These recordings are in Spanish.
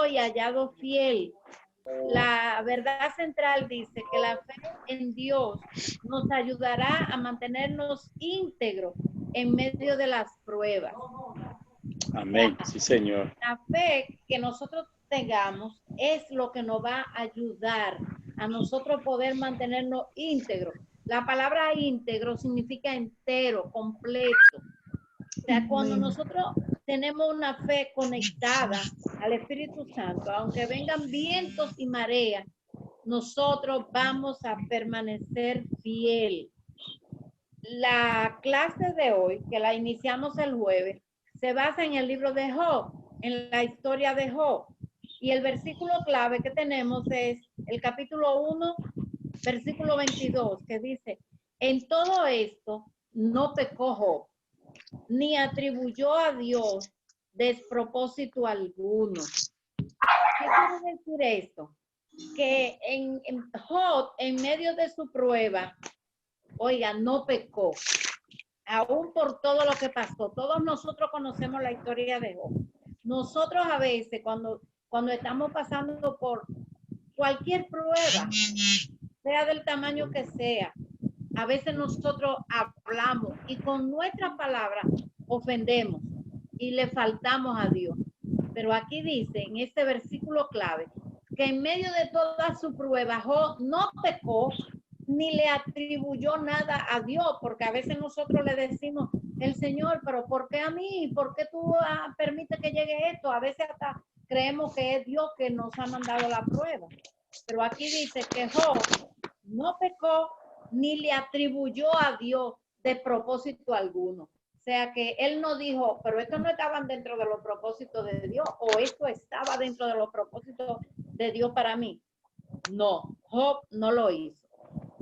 y hallado fiel. La verdad central dice que la fe en Dios nos ayudará a mantenernos íntegros en medio de las pruebas. Amén. Sí, Señor. La fe que nosotros tengamos es lo que nos va a ayudar a nosotros poder mantenernos íntegros. La palabra íntegro significa entero, completo. O sea, cuando nosotros tenemos una fe conectada al Espíritu Santo, aunque vengan vientos y mareas, nosotros vamos a permanecer fiel. La clase de hoy, que la iniciamos el jueves, se basa en el libro de Job, en la historia de Job. Y el versículo clave que tenemos es el capítulo 1, versículo 22, que dice, en todo esto no pecó Job, ni atribuyó a Dios despropósito alguno. ¿Qué quiere decir esto? Que en Job, en medio de su prueba, oiga, no pecó, aún por todo lo que pasó. Todos nosotros conocemos la historia de Job. Nosotros a veces, cuando estamos pasando por cualquier prueba, sea del tamaño que sea, a veces nosotros hablamos y con nuestras palabras ofendemos y le faltamos a Dios. Pero aquí dice, en este versículo clave, que en medio de toda su prueba, Job no pecó ni le atribuyó nada a Dios, porque a veces nosotros le decimos, el Señor, pero ¿por qué a mí? ¿Por qué tú permites que llegue esto? A veces hasta creemos que es Dios que nos ha mandado la prueba. Pero aquí dice que Job no pecó ni le atribuyó a Dios de propósito alguno. O sea que él no dijo, pero esto no estaban dentro de los propósitos de Dios, o esto estaba dentro de los propósitos de Dios para mí. No, Job no lo hizo.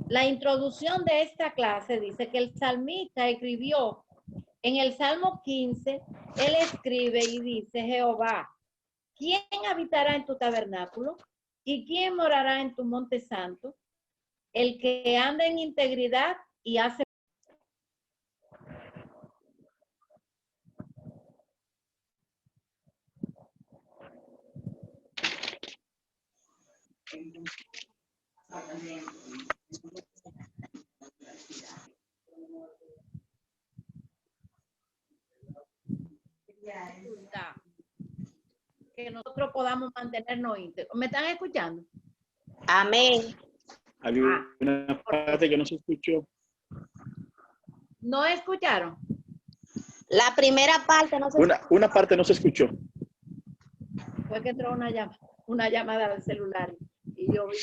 La introducción de esta clase dice que el salmista escribió en el Salmo 15, él escribe y dice, Jehová, ¿quién habitará en tu tabernáculo? ¿Y quién morará en tu monte santo? El que anda en integridad y hace que nosotros podamos mantenernos íntegros. ¿Me están escuchando? Amén. Hay una parte que no se escuchó. ¿No escucharon? La primera parte no se Una parte no se escuchó. Fue que entró una llamada al celular y yo vi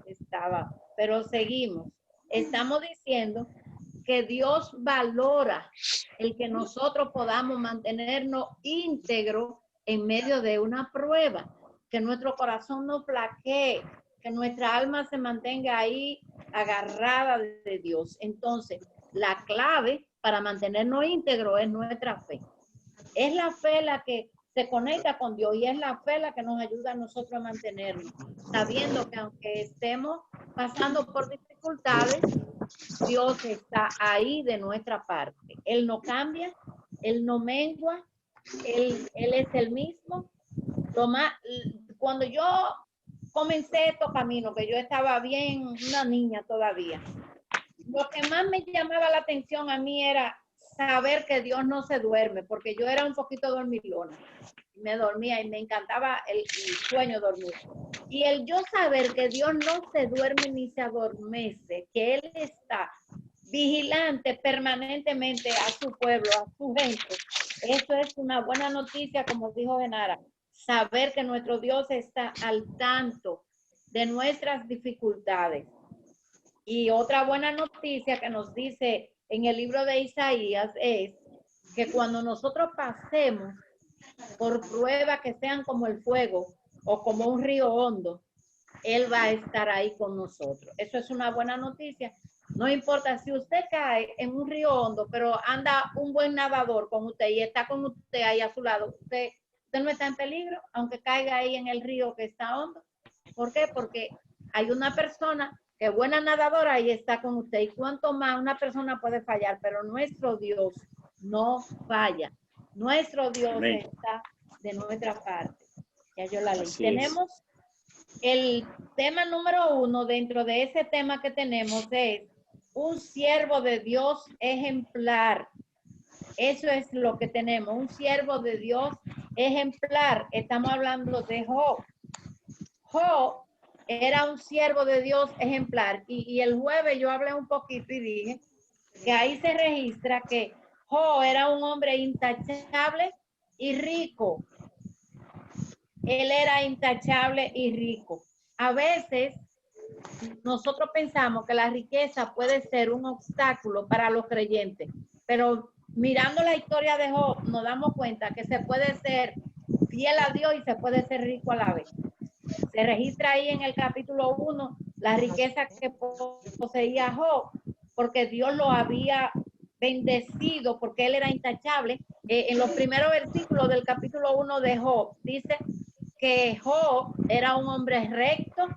que estaba. Pero seguimos. Estamos diciendo que Dios valora el que nosotros podamos mantenernos íntegros en medio de una prueba, que nuestro corazón no flaquee, que nuestra alma se mantenga ahí agarrada de Dios. Entonces, la clave para mantenernos íntegros es nuestra fe. Es la fe la que se conecta con Dios y es la fe la que nos ayuda a nosotros a mantenernos, sabiendo que aunque estemos pasando por dificultades, Dios está ahí de nuestra parte. Él no cambia, Él no mengua, Él es el mismo. Cuando yo comencé estos caminos, que yo estaba bien, una niña todavía, lo que más me llamaba la atención a mí era saber que Dios no se duerme, porque yo era un poquito dormilona. Me dormía y me encantaba el sueño dormir. Y el yo saber que Dios no se duerme ni se adormece, que Él está vigilante permanentemente a su pueblo, a su gente, eso es una buena noticia, como dijo Genara. Saber que nuestro Dios está al tanto de nuestras dificultades. Y otra buena noticia que nos dice en el libro de Isaías es que cuando nosotros pasemos por pruebas que sean como el fuego o como un río hondo, Él va a estar ahí con nosotros. Eso es una buena noticia. No importa si usted cae en un río hondo, pero anda un buen nadador con usted y está con usted ahí a su lado, usted no está en peligro, aunque caiga ahí en el río que está hondo. ¿Por qué? Porque hay una persona que es buena nadadora y está con usted. Y cuánto más una persona puede fallar, pero nuestro Dios no falla. Nuestro Dios está de nuestra parte. Ya yo la leí. Así es. Tenemos el tema número 1. Dentro de ese tema que tenemos es un siervo de Dios ejemplar. Eso es lo que tenemos, un siervo de Dios ejemplar. Estamos hablando de Job. Job era un siervo de Dios ejemplar. Y el jueves yo hablé un poquito y dije que ahí se registra que Job era un hombre intachable y rico. Él era intachable y rico. A veces nosotros pensamos que la riqueza puede ser un obstáculo para los creyentes, pero mirando la historia de Job nos damos cuenta que se puede ser fiel a Dios y se puede ser rico a la vez. Se registra ahí en el capítulo 1 la riqueza que poseía Job, porque Dios lo había bendecido, porque él era intachable. En los primeros versículos del capítulo 1 de Job dice que Job era un hombre recto,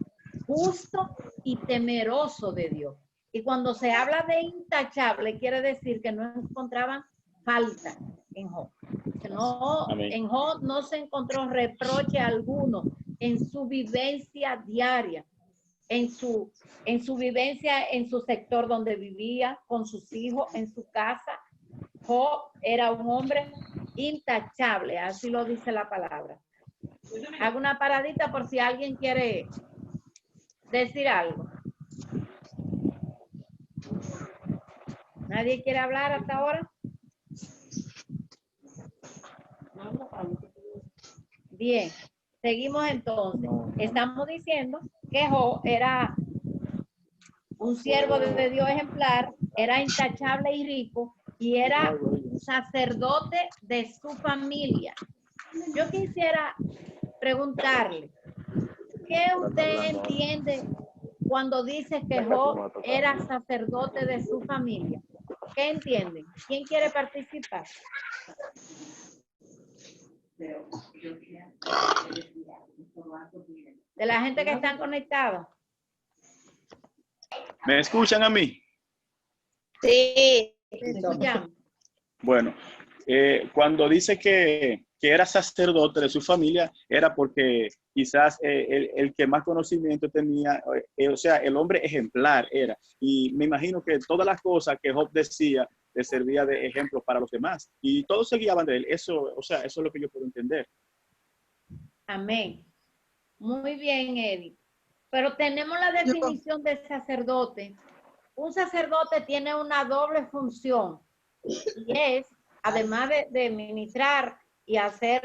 justo y temeroso de Dios. Y cuando se habla de intachable, quiere decir que no encontraban falta en Job. No, en Job no se encontró reproche alguno en su vivencia diaria, en su vivencia en su sector donde vivía, con sus hijos, en su casa. Job era un hombre intachable, así lo dice la palabra. Hago una paradita por si alguien quiere decir algo. ¿Nadie quiere hablar hasta ahora? Bien, seguimos entonces. Estamos diciendo que Job era un siervo de Dios ejemplar, era intachable y rico, y era sacerdote de su familia. Yo quisiera preguntarle, ¿qué usted entiende cuando dice que Job era sacerdote de su familia? ¿Qué entienden? ¿Quién quiere participar? De la gente que están conectados. ¿Me escuchan a mí? Sí. Escuchamos. Bueno, cuando dice que era sacerdote de su familia, era porque quizás el que más conocimiento tenía, o sea, el hombre ejemplar era. Y me imagino que todas las cosas que Job decía le servía de ejemplo para los demás. Y todos se guiaban de él. Eso, o sea, eso es lo que yo puedo entender. Amén. Muy bien, Eddie. Pero tenemos la definición de sacerdote. Un sacerdote tiene una doble función y es, además de ministrar y hacer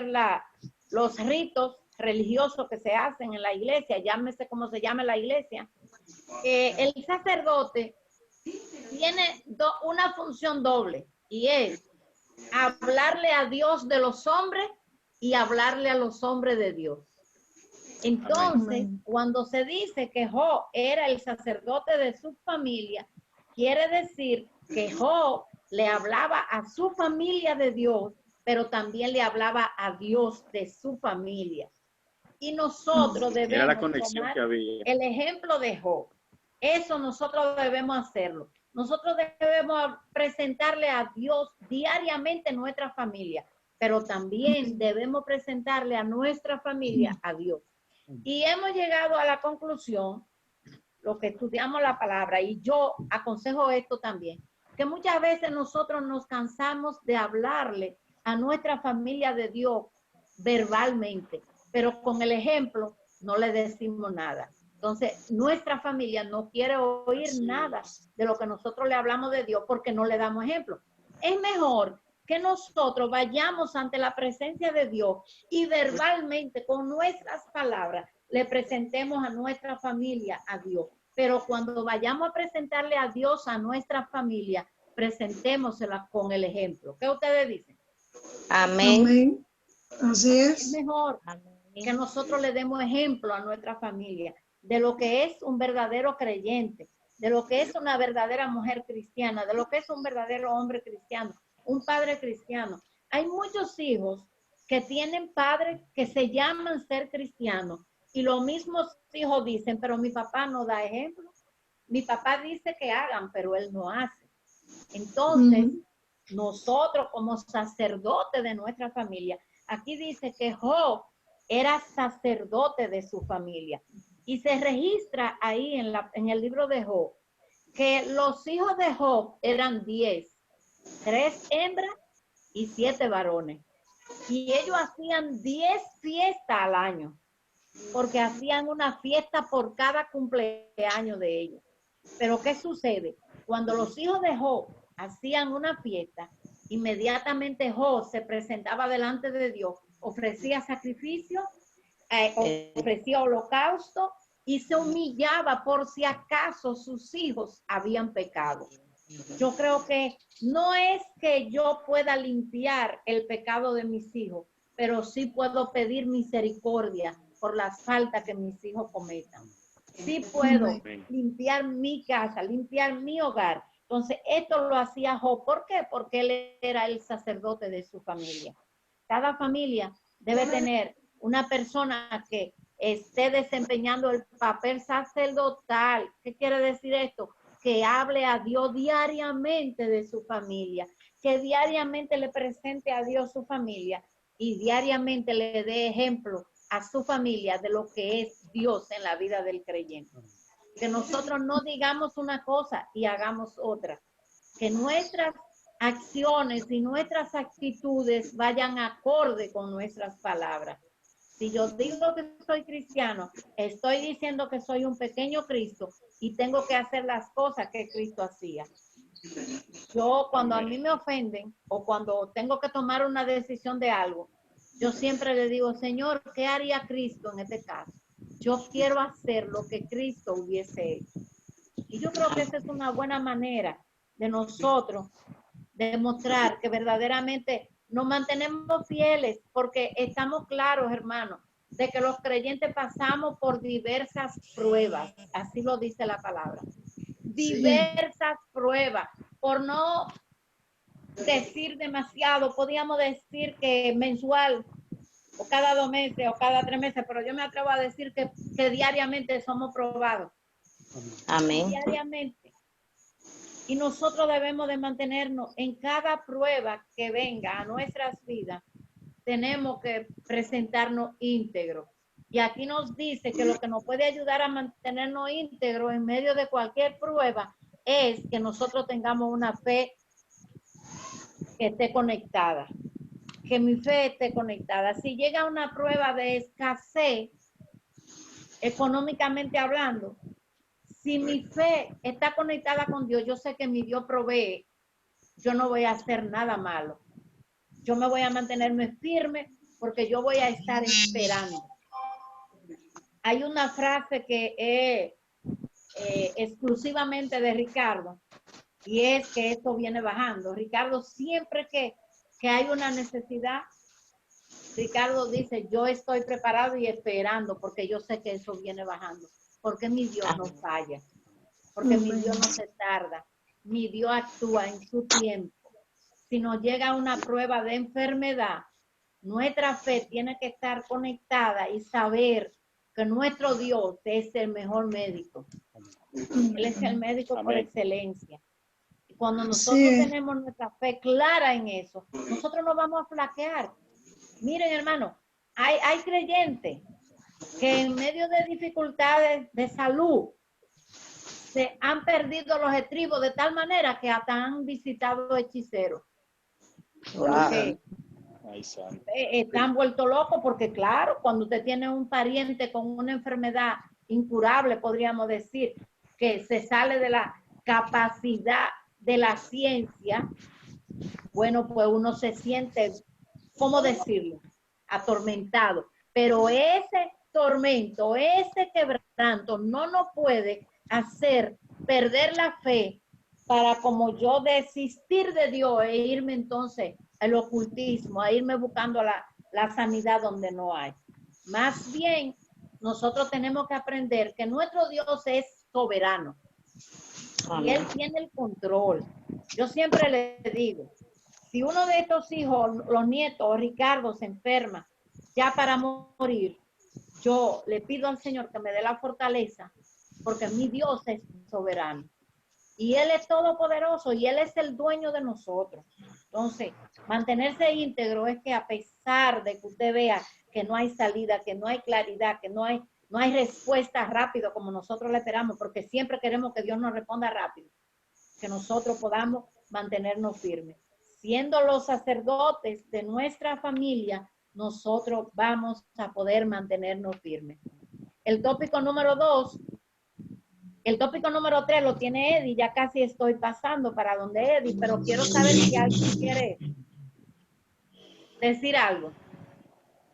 los ritos religiosos que se hacen en la iglesia, llámese como se llame la iglesia, el sacerdote tiene una función doble y es hablarle a Dios de los hombres y hablarle a los hombres de Dios. Entonces, cuando se dice que Job era el sacerdote de su familia, quiere decir que Job le hablaba a su familia de Dios, pero también le hablaba a Dios de su familia. Y nosotros debemos Era la conexión tomar que había. el ejemplo de Job. Eso nosotros debemos hacerlo. Nosotros debemos presentarle a Dios diariamente nuestra familia, pero también debemos presentarle a nuestra familia a Dios. Y hemos llegado a la conclusión, lo que estudiamos la palabra, y yo aconsejo esto también, que muchas veces nosotros nos cansamos de hablarle a nuestra familia de Dios verbalmente, pero con el ejemplo no le decimos nada. Entonces, nuestra familia no quiere oír nada de lo que nosotros le hablamos de Dios porque no le damos ejemplo. Es mejor que nosotros vayamos ante la presencia de Dios y verbalmente con nuestras palabras le presentemos a nuestra familia a Dios. Pero cuando vayamos a presentarle a Dios a nuestra familia, presentémosela con el ejemplo. ¿Qué ustedes dicen? Amén. Amén. Así Es es. mejor que nosotros le demos ejemplo a nuestra familia de lo que es un verdadero creyente, de lo que es una verdadera mujer cristiana, de lo que es un verdadero hombre cristiano, un padre cristiano. Hay muchos hijos que tienen padres que se llaman ser cristianos y los mismos hijos dicen, pero mi papá no da ejemplo. Mi papá dice que hagan, pero él no hace. Entonces, nosotros como sacerdotes de nuestra familia, aquí dice que Job era sacerdote de su familia. Y se registra ahí en el libro de Job que los hijos de Job eran 10, 3 hembras y 7 varones. Y ellos hacían 10 fiestas al año, porque hacían una fiesta por cada cumpleaños de ellos. Pero ¿qué sucede? Cuando los hijos de Job hacían una fiesta, inmediatamente Job se presentaba delante de Dios, ofrecía sacrificio, ofrecía holocausto y se humillaba por si acaso sus hijos habían pecado. Yo creo que no es que yo pueda limpiar el pecado de mis hijos, pero sí puedo pedir misericordia por las faltas que mis hijos cometan. Sí puedo limpiar mi casa, limpiar mi hogar. Entonces, esto lo hacía Job. ¿Por qué? Porque él era el sacerdote de su familia. Cada familia debe tener una persona que esté desempeñando el papel sacerdotal. ¿Qué quiere decir esto? Que hable a Dios diariamente de su familia, que diariamente le presente a Dios su familia y diariamente le dé ejemplo a su familia de lo que es Dios en la vida del creyente. Que nosotros no digamos una cosa y hagamos otra. Que nuestras acciones y nuestras actitudes vayan acorde con nuestras palabras. Si yo digo que soy cristiano, estoy diciendo que soy un pequeño Cristo y tengo que hacer las cosas que Cristo hacía. Yo, cuando a mí me ofenden o cuando tengo que tomar una decisión de algo, yo siempre le digo, Señor, ¿qué haría Cristo en este caso? Yo quiero hacer lo que Cristo hubiese hecho. Y yo creo que esa es una buena manera de nosotros demostrar que verdaderamente nos mantenemos fieles, porque estamos claros, hermanos, de que los creyentes pasamos por diversas pruebas. Así lo dice la palabra. Diversas pruebas. Por no decir demasiado, podríamos decir que mensual, o cada 2 meses, o cada 3 meses, pero yo me atrevo a decir que diariamente somos probados. Amén. Diariamente. Y nosotros debemos de mantenernos en cada prueba que venga a nuestras vidas. Tenemos que presentarnos íntegros. Y aquí nos dice que lo que nos puede ayudar a mantenernos íntegros en medio de cualquier prueba es que nosotros tengamos una fe que esté conectada. Que mi fe esté conectada. Si llega una prueba de escasez, económicamente hablando, si mi fe está conectada con Dios, yo sé que mi Dios provee, yo no voy a hacer nada malo. Yo me voy a mantenerme firme porque yo voy a estar esperando. Hay una frase que es exclusivamente de Ricardo y es que esto viene bajando. Ricardo, siempre que hay una necesidad, Ricardo dice, yo estoy preparado y esperando porque yo sé que eso viene bajando. Porque mi Dios no falla, porque mi Dios no se tarda, mi Dios actúa en su tiempo. Si nos llega una prueba de enfermedad, nuestra fe tiene que estar conectada y saber que nuestro Dios es el mejor médico. Él es el médico por excelencia. Y cuando nosotros tenemos nuestra fe clara en eso, nosotros no vamos a flaquear. Miren, hermano, hay creyentes que en medio de dificultades de salud se han perdido los estribos de tal manera que hasta han visitado hechiceros. Porque están vueltos locos porque, claro, cuando usted tiene un pariente con una enfermedad incurable, podríamos decir, que se sale de la capacidad de la ciencia, bueno, pues uno se siente, ¿cómo decirlo? Atormentado. Pero ese tormento, ese quebranto no nos puede hacer perder la fe para como yo desistir de Dios e irme entonces al ocultismo, a irme buscando la sanidad donde no hay. Más bien, nosotros tenemos que aprender que nuestro Dios es soberano y Él tiene el control. Yo siempre le digo, si uno de estos hijos, los nietos, Ricardo, se enferma ya para morir, yo le pido al Señor que me dé la fortaleza, porque mi Dios es soberano. Y Él es todopoderoso y Él es el dueño de nosotros. Entonces, mantenerse íntegro es que a pesar de que usted vea que no hay salida, que no hay claridad, que no hay respuesta rápido como nosotros le esperamos, porque siempre queremos que Dios nos responda rápido, que nosotros podamos mantenernos firmes. Siendo los sacerdotes de nuestra familia, nosotros vamos a poder mantenernos firmes. El tópico número 2, el tópico número 3 lo tiene Eddie, ya casi estoy pasando para donde Eddie, pero quiero saber si alguien quiere decir algo.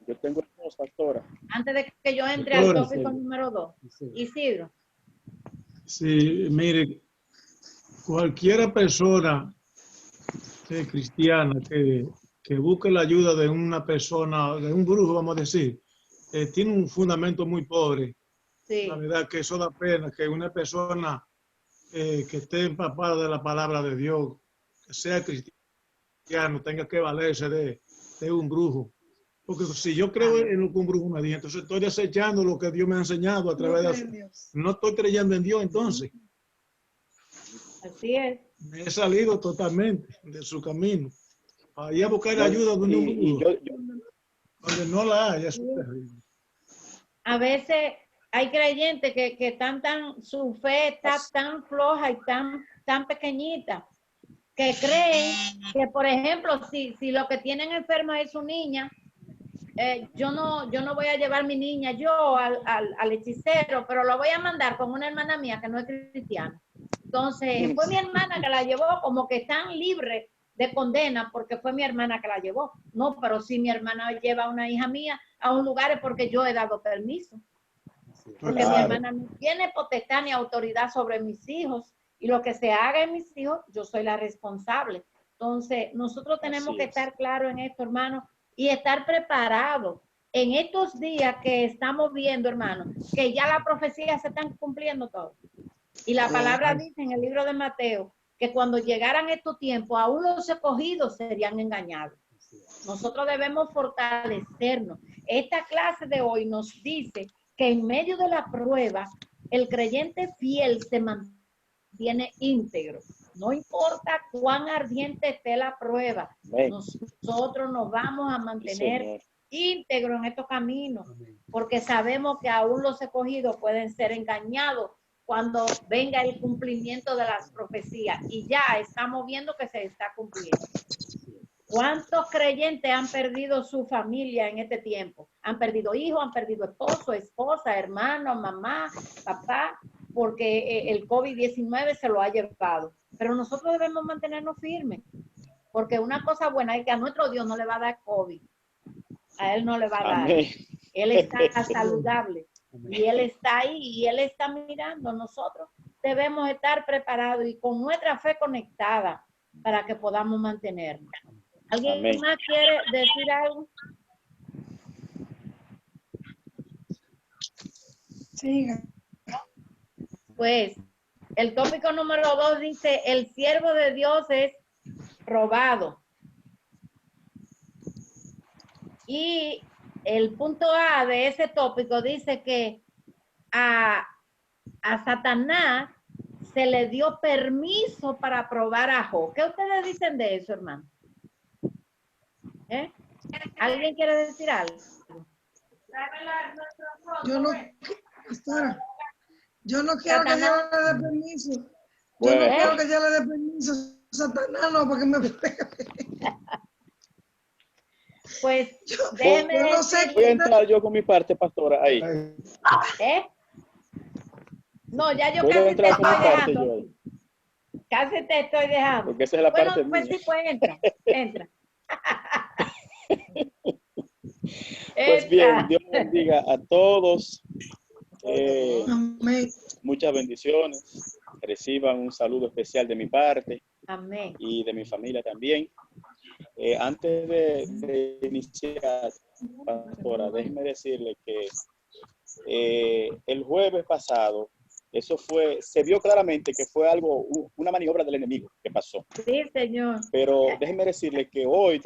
Yo tengo dos, pastora. Antes de que yo entre al tópico número 2. Isidro. Sí, mire, cualquiera persona cristiana que busque la ayuda de una persona, de un brujo, vamos a decir, tiene un fundamento muy pobre. Sí. La verdad que eso da pena que una persona que esté empapada de la palabra de Dios, que sea cristiano, tenga que valerse de un brujo. Porque si yo creo en lo que un brujo me dice, entonces estoy desechando lo que Dios me ha enseñado a través de... No estoy creyendo en Dios, entonces. Así es. Me he salido totalmente de su camino. Ahí a buscar ayuda de un brujo. Donde no la hay, eso es terrible. A veces hay creyentes que están su fe está tan floja y tan pequeñita, que creen que, por ejemplo, si lo que tienen enferma es su niña, yo no voy a llevar mi niña yo al hechicero, pero lo voy a mandar con una hermana mía que no es cristiana. Entonces, fue mi hermana que la llevó, como que están libres de condena porque fue mi hermana que la llevó. No, pero si mi hermana lleva a una hija mía a un lugar es porque yo he dado permiso. Porque mi hermana no tiene potestad ni autoridad sobre mis hijos, y lo que se haga en mis hijos, yo soy la responsable. Entonces, nosotros tenemos que estar claros en esto, hermano, y estar preparados en estos días que estamos viendo, hermano, que ya las profecías se están cumpliendo todas. Y la palabra dice en el libro de Mateo que cuando llegaran estos tiempos, aún los escogidos serían engañados. Nosotros debemos fortalecernos. Esta clase de hoy nos dice que en medio de la prueba, el creyente fiel se mantiene íntegro. No importa cuán ardiente esté la prueba, nosotros nos vamos a mantener íntegros en estos caminos, porque sabemos que aún los escogidos pueden ser engañados cuando venga el cumplimiento de las profecías, y ya estamos viendo que se está cumpliendo. ¿Cuántos creyentes han perdido su familia en este tiempo? Han perdido hijos, han perdido esposo, esposa, hermano, mamá, papá, porque el COVID-19 se lo ha llevado. Pero nosotros debemos mantenernos firmes, porque una cosa buena es que a nuestro Dios no le va a dar COVID. A Él no le va a dar. Él está saludable. Y Él está ahí y Él está mirando. Nosotros debemos estar preparados y con nuestra fe conectada para que podamos mantenernos. ¿Alguien más quiere decir algo? Sí. Pues el tópico número 2 dice: el siervo de Dios es robado. Y el punto A de ese tópico dice que a Satanás se le dio permiso para probar a Job. ¿Qué ustedes dicen de eso, hermano? ¿Alguien quiere decir algo? Yo no quiero que Dios le dé permiso. Yo no quiero que Dios le dé permiso. Satanás no, porque me Pues déjeme no sé. Voy a entrar yo con mi parte, pastora, ahí. No, ya yo casi te estoy dejando. Casi te estoy dejando. Porque esa es la parte pues mía. sí, pues entra. Pues bien, Dios bendiga a todos. Muchas bendiciones. Reciban un saludo especial de mi parte. Amén. Y de mi familia también. Antes de iniciar, pastora, déjeme decirle que el jueves pasado, se vio claramente que fue una maniobra del enemigo que pasó. Sí, señor. Pero déjeme decirle que hoy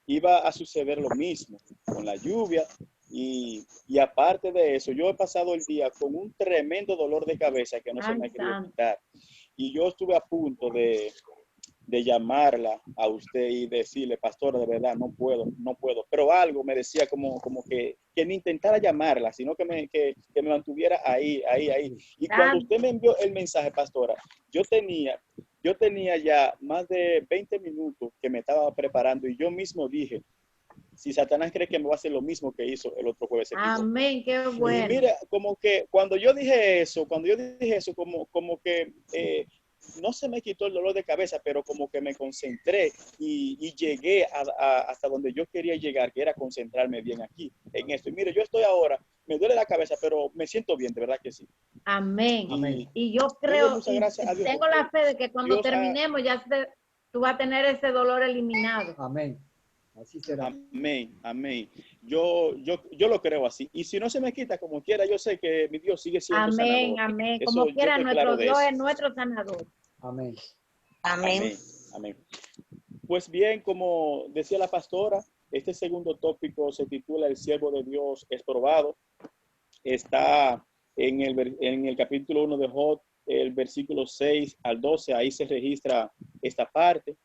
iba a suceder lo mismo con la lluvia y aparte de eso, yo he pasado el día con un tremendo dolor de cabeza que no se me ha querido quitar. Y yo estuve a punto de de llamarla a usted y decirle, pastora, de verdad, no puedo. Pero algo me decía como que ni intentara llamarla, sino que me mantuviera ahí. Y cuando usted me envió el mensaje, pastora, yo tenía ya más de 20 minutos que me estaba preparando y yo mismo dije, si Satanás cree que me va a hacer lo mismo que hizo el otro jueves. Amén, qué bueno. Y mira, como que cuando yo dije eso, como que no se me quitó el dolor de cabeza, pero como que me concentré y llegué hasta donde yo quería llegar, que era concentrarme bien aquí, en esto. Y mire, yo estoy ahora, me duele la cabeza, pero me siento bien, de verdad que sí. Amén. Y yo doy creo, muchas gracias a Dios tengo la fe de que cuando Dios terminemos tú vas a tener ese dolor eliminado. Amén. Así será. Amén. Yo lo creo así. Y si no se me quita como quiera, yo sé que mi Dios sigue siendo amén, sanador. amén. Eso Como yo quiera, estoy nuestro claro de Dios eso. es nuestro sanador. Amén. Amén. Amén. Pues bien, como decía la pastora, este segundo tópico se titula El siervo de Dios es probado. Está en el capítulo 1 de Job, el versículo 6 al 12, ahí se registra esta parte.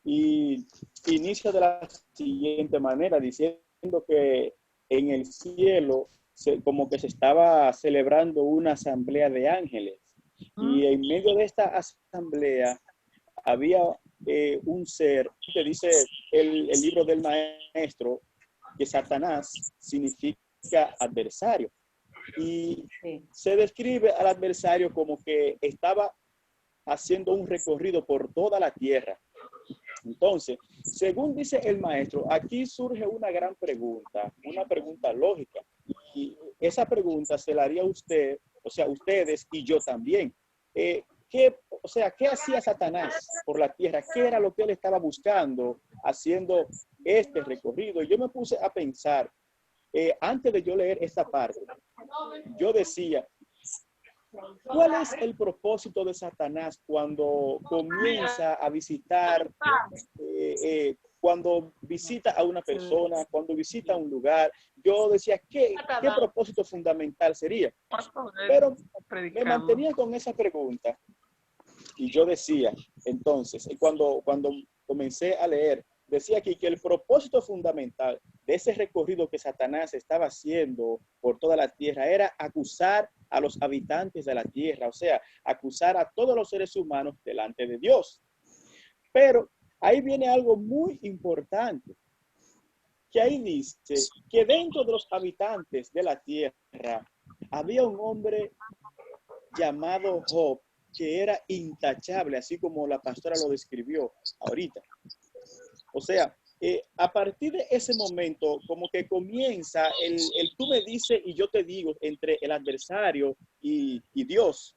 Y inicia de la siguiente manera, diciendo que en el cielo como que se estaba celebrando una asamblea de ángeles. Y en medio de esta asamblea había un ser, que dice el libro del maestro, que Satanás significa adversario. Y se describe al adversario como que estaba haciendo un recorrido por toda la tierra. Entonces, según dice el maestro, aquí surge una gran pregunta, una pregunta lógica. Y esa pregunta se la haría a usted, o sea, ustedes y yo también. ¿Qué hacía Satanás por la tierra? ¿Qué era lo que él estaba buscando haciendo este recorrido? Y yo me puse a pensar, antes de yo leer esta parte, yo decía, ¿cuál es el propósito de Satanás cuando comienza a visitar, cuando visita a una persona, cuando visita un lugar? Yo decía, ¿qué propósito fundamental sería? Pero me mantenía con esa pregunta y yo decía, entonces, cuando comencé a leer, decía aquí que el propósito fundamental de ese recorrido que Satanás estaba haciendo por toda la tierra era acusar a los habitantes de la tierra, o sea, acusar a todos los seres humanos delante de Dios. Pero ahí viene algo muy importante, que ahí dice que dentro de los habitantes de la tierra había un hombre llamado Job, que era intachable, así como la pastora lo describió ahorita. O sea, a partir de ese momento, como que comienza el tú me dices y yo te digo entre el adversario y Dios.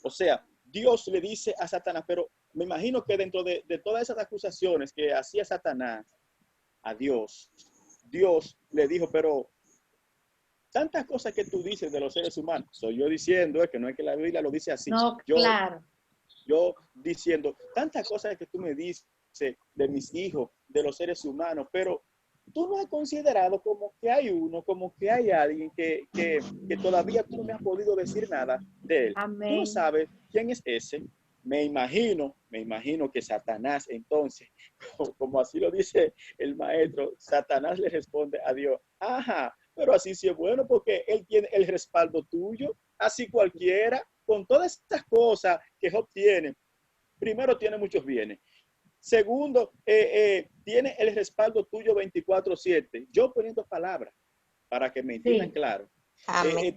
O sea, Dios le dice a Satanás, pero me imagino que dentro de todas esas acusaciones que hacía Satanás a Dios, Dios le dijo, pero tantas cosas que tú dices de los seres humanos, soy yo diciendo, que no es que la Biblia lo dice así. No, claro. Yo diciendo, tantas cosas que tú me dices de mis hijos, de los seres humanos, pero tú no has considerado como que hay uno, como que hay alguien que todavía tú no me has podido decir nada de él. Amén. Tú no sabes quién es ese. Me imagino que Satanás, entonces, como así lo dice el maestro, Satanás le responde a Dios, ajá, pero así sí es bueno porque él tiene el respaldo tuyo, así cualquiera, con todas estas cosas que Job tiene. Primero, tiene muchos bienes. Segundo, tiene el respaldo tuyo 24/7. Yo poniendo palabras para que me entiendan claro.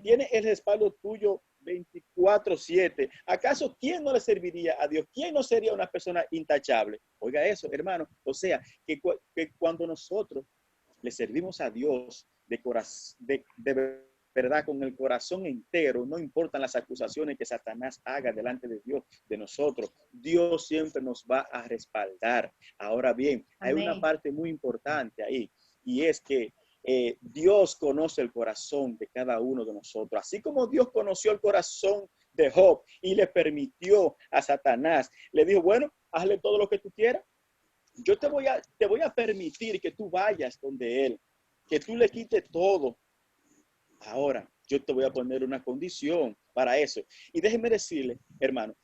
Tiene el respaldo tuyo 24/7. ¿Acaso quién no le serviría a Dios? ¿Quién no sería una persona intachable? Oiga eso, hermano. O sea, que cuando nosotros le servimos a Dios de verdad, con el corazón entero, no importan las acusaciones que Satanás haga delante de Dios, de nosotros, Dios siempre nos va a respaldar. Ahora bien, hay una parte muy importante ahí, y es que Dios conoce el corazón de cada uno de nosotros. Así como Dios conoció el corazón de Job y le permitió a Satanás, le dijo, bueno, hazle todo lo que tú quieras. Yo te voy a permitir que tú vayas donde él, que tú le quites todo. Ahora, yo te voy a poner una condición para eso. Y déjeme decirle, hermano,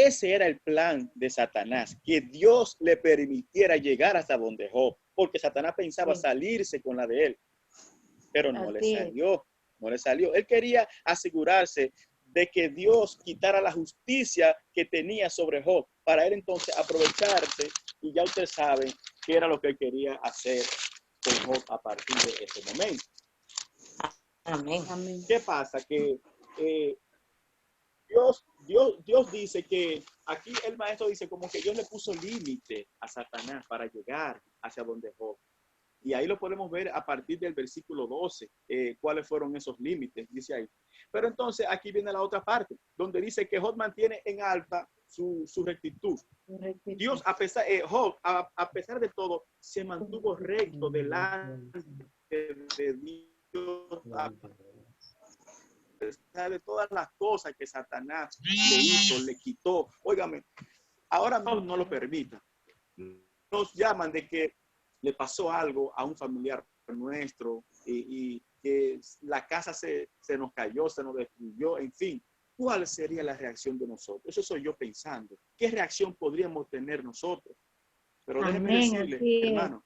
ese era el plan de Satanás, que Dios le permitiera llegar hasta donde Job, porque Satanás pensaba salirse con la de él, pero no le salió, no le salió. Él quería asegurarse de que Dios quitara la justicia que tenía sobre Job, para él entonces aprovecharse, y ya ustedes saben qué era lo que él quería hacer con Job a partir de ese momento. Amén. ¿Qué pasa? Que Dios dice que aquí el maestro dice como que Dios le puso límite a Satanás para llegar hacia donde Job. Y ahí lo podemos ver a partir del versículo 12, cuáles fueron esos límites, dice ahí. Pero entonces aquí viene la otra parte, donde dice que Job mantiene en alta su rectitud. Dios, Job, a pesar de todo, se mantuvo recto delante de Dios, a pesar de todas las cosas que Satanás le hizo, le quitó. Óigame, ahora no lo permita. Nos llaman de que le pasó algo a un familiar nuestro y que la casa se nos cayó, se nos destruyó, en fin. ¿Cuál sería la reacción de nosotros? Eso soy yo pensando. ¿Qué reacción podríamos tener nosotros? Pero déjeme decirle, hermano,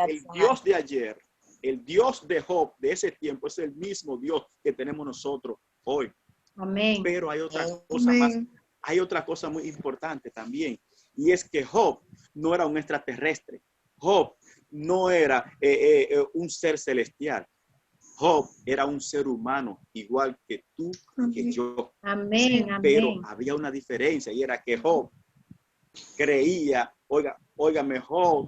el Dios de ayer, el Dios de Job de ese tiempo es el mismo Dios que tenemos nosotros hoy. Amén. Pero hay otra cosa más, hay otra cosa muy importante también, y es que Job no era un extraterrestre. Job no era un ser celestial. Job era un ser humano igual que tú y que yo. Amén, Pero amén. había una diferencia, y era que Job creía, óigame, Job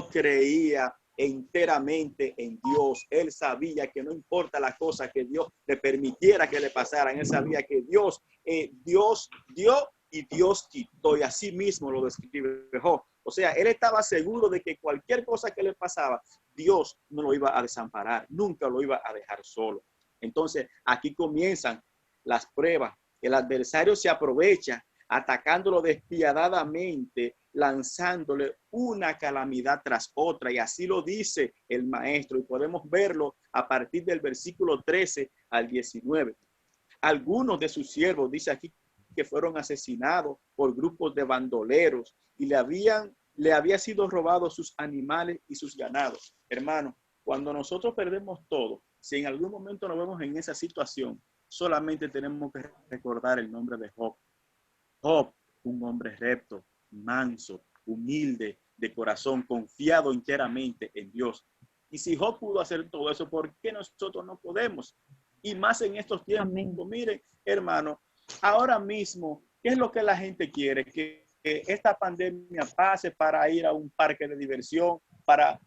creía enteramente en Dios. Él sabía que no importa la cosa que Dios le permitiera que le pasaran, él sabía que Dios dio y Dios quitó, y así mismo lo describe Job. O sea, él estaba seguro de que cualquier cosa que le pasaba, Dios no lo iba a desamparar, nunca lo iba a dejar solo. Entonces, aquí comienzan las pruebas. El adversario se aprovecha atacándolo despiadadamente, lanzándole una calamidad tras otra. Y así lo dice el maestro, y podemos verlo a partir del versículo 13 al 19. Algunos de sus siervos, dice aquí, que fueron asesinados por grupos de bandoleros, y le había sido robados sus animales y sus ganados. Hermano, cuando nosotros perdemos todo, si en algún momento nos vemos en esa situación, solamente tenemos que recordar el nombre de Job. Job, un hombre recto, manso, humilde de corazón, confiado enteramente en Dios. Y si Job pudo hacer todo eso, ¿por qué nosotros no podemos? Y más en estos tiempos. Amén. Miren, hermano, ahora mismo, ¿qué es lo que la gente quiere? Que esta pandemia pase para ir a un parque de diversión, para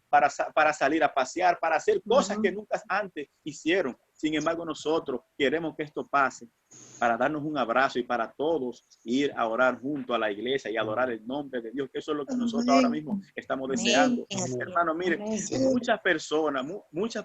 salir a pasear, para hacer cosas que nunca antes hicieron. Sin embargo, nosotros queremos que esto pase para darnos un abrazo y para todos ir a orar junto a la iglesia y adorar el nombre de Dios, que eso es lo que nosotros ahora mismo estamos deseando. Hermano, miren, muchas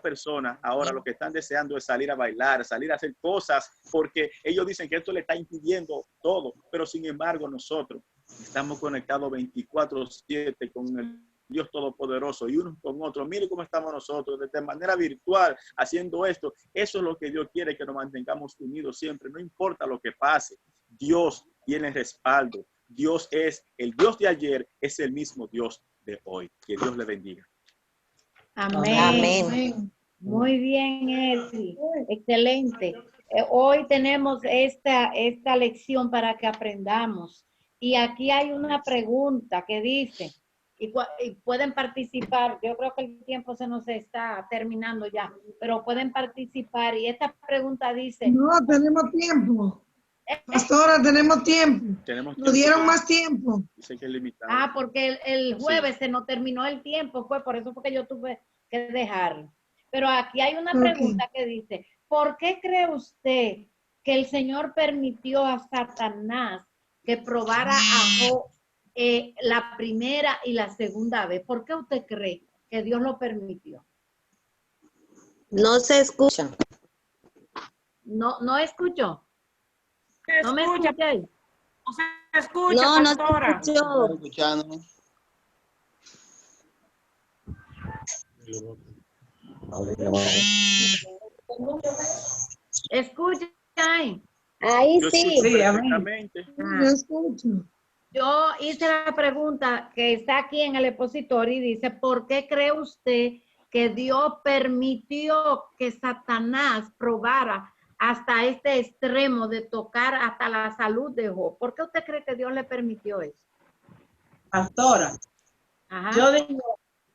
personas ahora lo que están deseando es salir a bailar, salir a hacer cosas, porque ellos dicen que esto le está impidiendo todo, pero sin embargo nosotros estamos conectados 24/7 con el Dios Todopoderoso y unos con otros. Mire cómo estamos nosotros de manera virtual haciendo esto. Eso es lo que Dios quiere, que nos mantengamos unidos siempre. No importa lo que pase. Dios tiene respaldo. Dios es el Dios de ayer, es el mismo Dios de hoy. Que Dios le bendiga. Amén. Amén. Muy bien, Eddie. Excelente. Hoy tenemos esta lección para que aprendamos. Y aquí hay una pregunta que dice, y pueden participar, yo creo que el tiempo se nos está terminando ya, pero pueden participar, y esta pregunta dice... No, tenemos tiempo. Pastora, tenemos tiempo. Nos dieron más tiempo. Dice que es limitado. Porque el jueves se nos terminó el tiempo, fue por eso porque yo tuve que dejarlo. Pero aquí hay una pregunta que dice, ¿por qué cree usted que el Señor permitió a Satanás que probara a Job la primera y la segunda vez? ¿Por qué usted cree que Dios lo permitió? No se escucha. No escucho. No me escucha. No se escucha, no, pastora. No se escuchó. Escuchando. Escucha. Ahí Yo sí. escucho Sí, amén. perfectamente. Yo escucho. Yo hice la pregunta que está aquí en el expositor y dice, ¿por qué cree usted que Dios permitió que Satanás probara hasta este extremo de tocar hasta la salud de Job? ¿Por qué usted cree que Dios le permitió eso? Pastora, Ajá.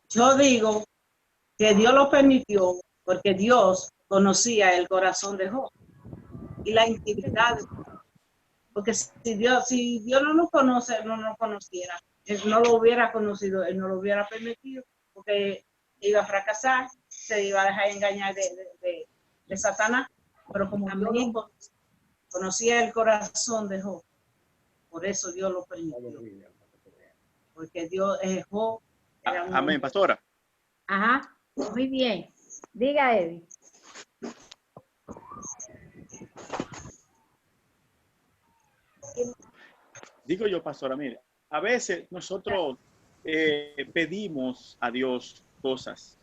yo digo que Dios lo permitió porque Dios conocía el corazón de Job y la intimidad de Job. Porque si Dios no nos conoce, no nos conociera, Él no lo hubiera conocido, Él no lo hubiera permitido, porque iba a fracasar, se iba a dejar engañar de Satanás. Pero como Dios lo conocía el corazón de Job, por eso Dios lo permitió. Porque Dios es Job. Era un Amén, pastora. Ajá. Muy bien. Diga, Eddie. Digo yo, pastora, mire, a veces nosotros pedimos a Dios cosas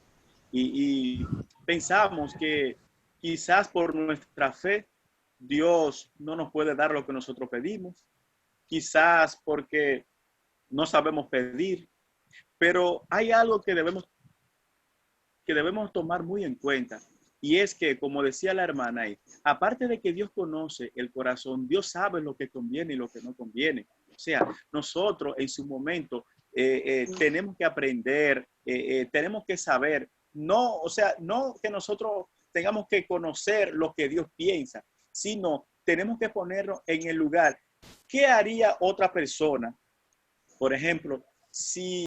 y pensamos que quizás por nuestra fe Dios no nos puede dar lo que nosotros pedimos, quizás porque no sabemos pedir, pero hay algo que debemos tomar muy en cuenta. Y es que, como decía la hermana ahí, aparte de que Dios conoce el corazón, Dios sabe lo que conviene y lo que no conviene. O sea, nosotros en su momento tenemos que aprender, tenemos que saber, no, o sea, no que nosotros tengamos que conocer lo que Dios piensa, sino tenemos que ponernos en el lugar. ¿Qué haría otra persona? Por ejemplo, si